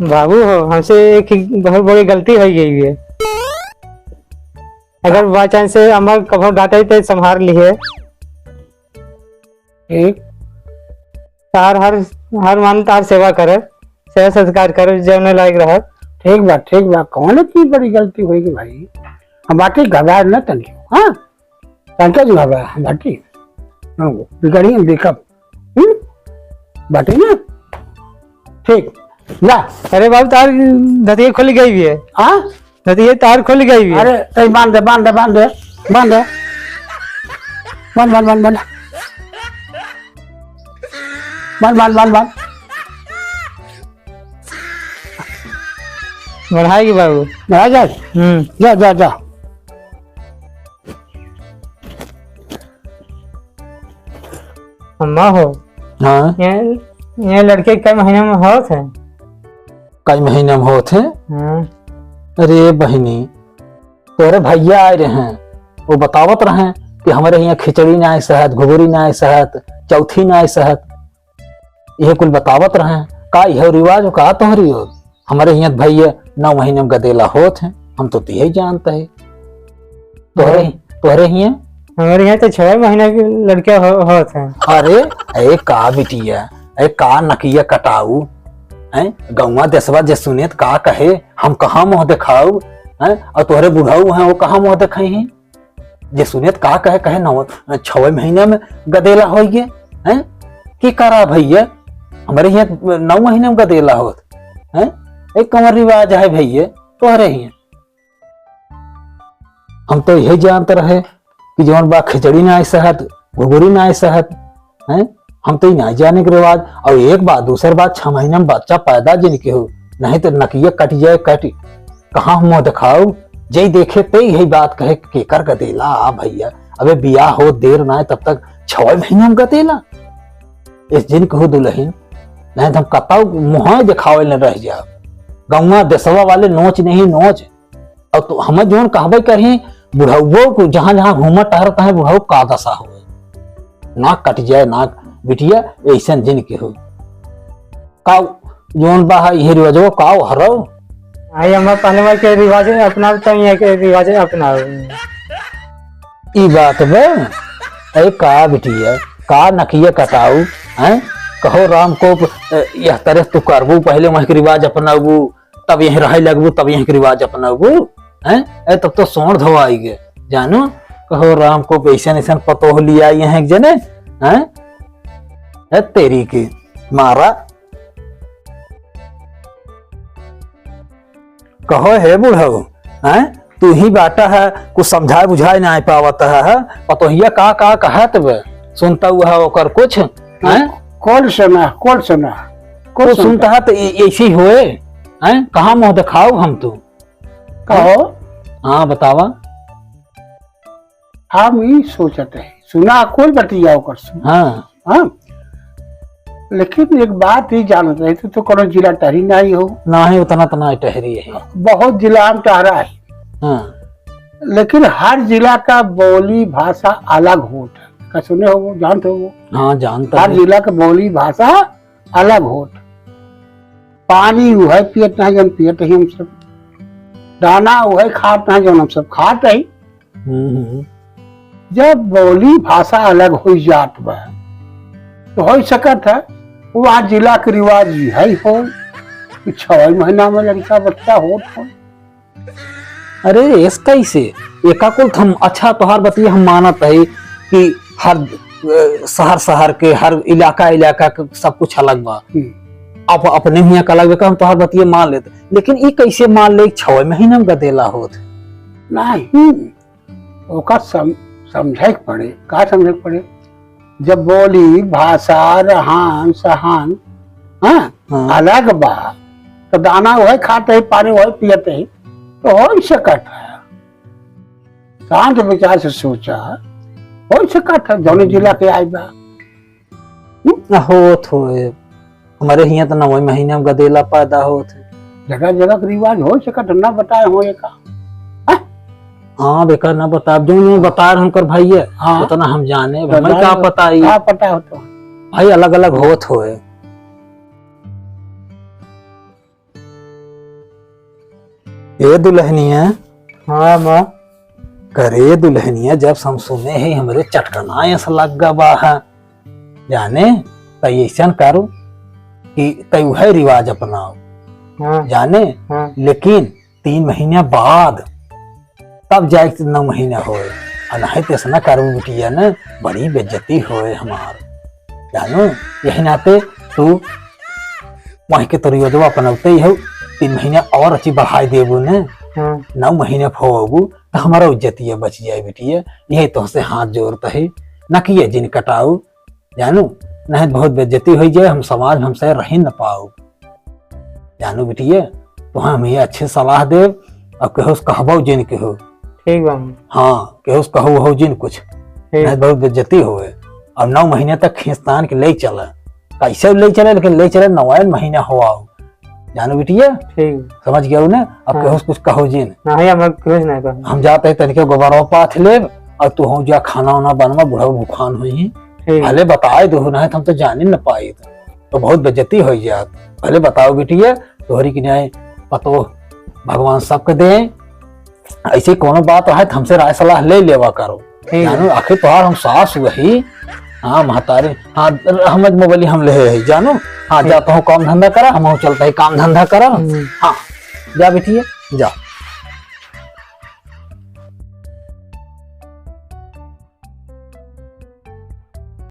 बाबू हो हमसे एक बहुत बड़ी गलती हो गई है। अगर बाई चांस से अमर कभी डांटे तो संभाल लिए। ठीक तार हर मान तार सेवा करे, सेवा संस्कार करे जौने लायक रह। ठीक बा कौन इतनी बड़ी गलती होगी भाई। हम बाटी घबरा न तनी। हाँ तनके जो घबरा हम बाटी बिगड़ी हम देखब बाटी ना। ठीक ला। अरे बाबू तार धतिया खुल गई भी है। हाँ धतिया तार खुल गई भी है। अरे तई बांध दे बांध दे बांध दे बांध दे बांध बांध बांध बांध बांध बांध बांध बांध बढ़ाएगी बाबू। जा जा जा जा जा। अम्मा हो। हाँ ये लड़के कई महीने में हो थे। कई महीने में होते। हाँ। अरे बहनी तोरे भैया आए रहे हैं, वो बतावत रहे कि हमारे यहाँ खिचड़ी ना आए सहत, घुघरी ना आए सहत, चौथी ना आए सहत। यह कुल बतावत रहे का यह रिवाज हो का तोहरी हो। हमारे यहाँ भैया 9 महीने में गदेला होत हैं, हम तो यही जानते है। तोहरे यहाँ हमारे यहाँ तो 6 महीने के लड़के हो थे। अरे ए का बिटिया ए का नकिया कटाऊ हैं गौवा देसवा जे सुनेत का कहे हम कहाँ मुँह दिखाऊ हैं। और तोहरे बुढ़ाऊ हैं वो कहाँ मुँह दिखाई हैं। जे सुनेत का कहे कहे 6 महीने में गदेला हो गए हैं। की करा भैया हमारे यहाँ 9 महीने में गदेला होत हैं। एक कमर रिवाज है भैया तोहरे यहाँ। हम तो यही जानते रहे कि जौन बा खिचड़ी ना आए सहत, घुघरी ना आए सहत हैं। हम तो नहीं जाने के रिवाज। और एक बात दूसरी बात 6 महीने में बच्चा पैदा जिनके हो, नहीं तो नकिया कट जाए कटी कहाँ मुँह दिखाओ। जय देखे पे यही बात कहे के कर गदेला आ भैया। अबे बियाह हो देर ना तब तक 6 महीने में गदेला इस जिन कहो दुल्हन नहीं तो हम कताऊ मुँह दिखावे न रह जाओ। गौवा देसवा वाले नोच नहीं नोच। और तो हम जो कहबे कहीं बुढ़ाओ को जहां जहां घूमा टहरता है बुढ़ाओ का दशा हो, नाक कट जाए नाक बिटिया ऐसा जिन के हो का जोन बा ये रिवाजो का हरो। आई हम पहले बार के रिवाज अपना तो ये के रिवाज अपना। ई बात बे ए का बिटिया का नकिया कटाऊ हैं। कहो राम को यह तरह तू करबू पहले वहीं के रिवाज अपनाबू तब यहीं रह लगबू तब यहीं के रिवाज अपनाबू हैं। ए तब तो सोण धोआई गे जानो। कहो राम को ऐसा ऐसा पतो हो लिया यहाँ जने हैं तेरी की मारा। कहो है बुढ़ऊ हैं तू ही बाटा है कुछ समझाए बुझाए ना पावत है। पतोहिया का कहत बे सुनता हुआ ओकर कुछ हैं। कौन सुना कौन सुनता है तो ऐसे ही होए हैं। कहाँ मुँह दिखाओ हम तू कहो। हाँ बतावा। हम ही सोचते हैं सुना कोई बतिया कर सुन। हाँ हाँ लेकिन एक बात ही जानते रहे तो कोनो जिला टहरी नहीं हो ना ही उतना तना टहरी है। बहुत जिला में टहरा है। हाँ लेकिन हर जिला का बोली भाषा अलग होता है। का सुने हो जानते हो। हाँ जानता हर जिला का बोली भाषा अलग होत। पानी वो है पियत नहीं जन पियत ही हम सब, दाना वो है खात नहीं जन हम सब खात ही। जब बोली भाषा अलग हो जात बा तो हो सकत है वहाँ जिला के रिवाज है हो 6 महीना में लड़का बच्चा हो। अरे इस कैसे एका कुल हम अच्छा तोहार बतिया हम मानत है कि हर शहर के हर इलाका के सब कुछ अलग बा। आप अपने यहाँ का अलग हम तोहार बतिया मान लेते लेकिन ये कैसे मान ले 6 महीने में गदेला होत नहीं। ओका समझे पड़े का समझे पड़े। जब बोली भाषा रहन सहन हाँ अलग बा तो दाना वही खाते ही पानी वही पियते ही तो हो सकत है। शांत विचार से सोचा हो सकत है दोनों जिला के आए बा होत हो। हमारे यहाँ तो 9 महीने में गदेला पैदा होत है। जगह जगह के रिवाज हो सकत ना बताए हो का। हाँ बेकार ना बता जो बता रहे हमकर भाई है। हाँ उतना हम जाने हमें क्या पता हो तो भाई अलग अलग होत हो। ए दुल्हनिया, हाँ माँ। करे दुल्हनिया, जब हम सुने ही हमरे चटकना ऐसा लग गवा है, जाने तय ऐसा करो कि तय वह रिवाज अपनाओ, हाँ जाने। हाँ लेकिन 3 महीने बाद तब जाए 9 महीने होए, और नहीं तो ऐसा करो बिटिया न, बड़ी बेइज्जती होए हमार, जानो। यही नाते तू वहीं के तो रिवाजवा अपनाते ही हो, 3 महीने और अच्छी बढ़ाई देबू न, हाँ 9 महीने होबू तो हमारा इज्जतिया बच जाए बिटिया। यही तो से हाथ जोड़ता है, न कि ये जिन कटाऊ, जानू। नहीं बहुत बेइज्जती हो जाए, हम समाज हमसे रह न पाओ, जानू बिटिया। तो हम ये अच्छी सलाह दे, अब कहो कहबो जिन कहो, ठीक बा माँ, हाँ कहो कहो हो जिन कुछ, ठीक। नहीं बहुत बेइज्जती होए। और 9 महीने तक खींचतान के ले चला, कैसे ले चले, लेकिन ले चले 9 महीना हो आओ, जानू बिटिया। ठीक। समझ गया ना। अब हाँ। कहो कुछ कहो जिन, नहीं हम कुछ नहीं कहा। हम जाते तनिके गोबरवा पाथ ले, और तू हो जा खाना वाना बनवा, बुढ़ा बुखान हुई ठीक। भले बताए दो, नहीं हम तो जान ही न पाई, तो बहुत बेइज्जती हो जात। भले बताओ बिटिया, तोहरी की न्याय पतो भगवान सबके दे। ऐसी कोनो बात है तो हमसे राय सलाह ले लेवा करो, ठीक। जानू। आखिर तोहार हम सास वही, हाँ महतारी, हाँ हम मोबाइल हम ले है, जानू। हाँ जाता हूँ काम धंधा करा, हम चलता है काम धंधा करा। हाँ जा बिटिया जा।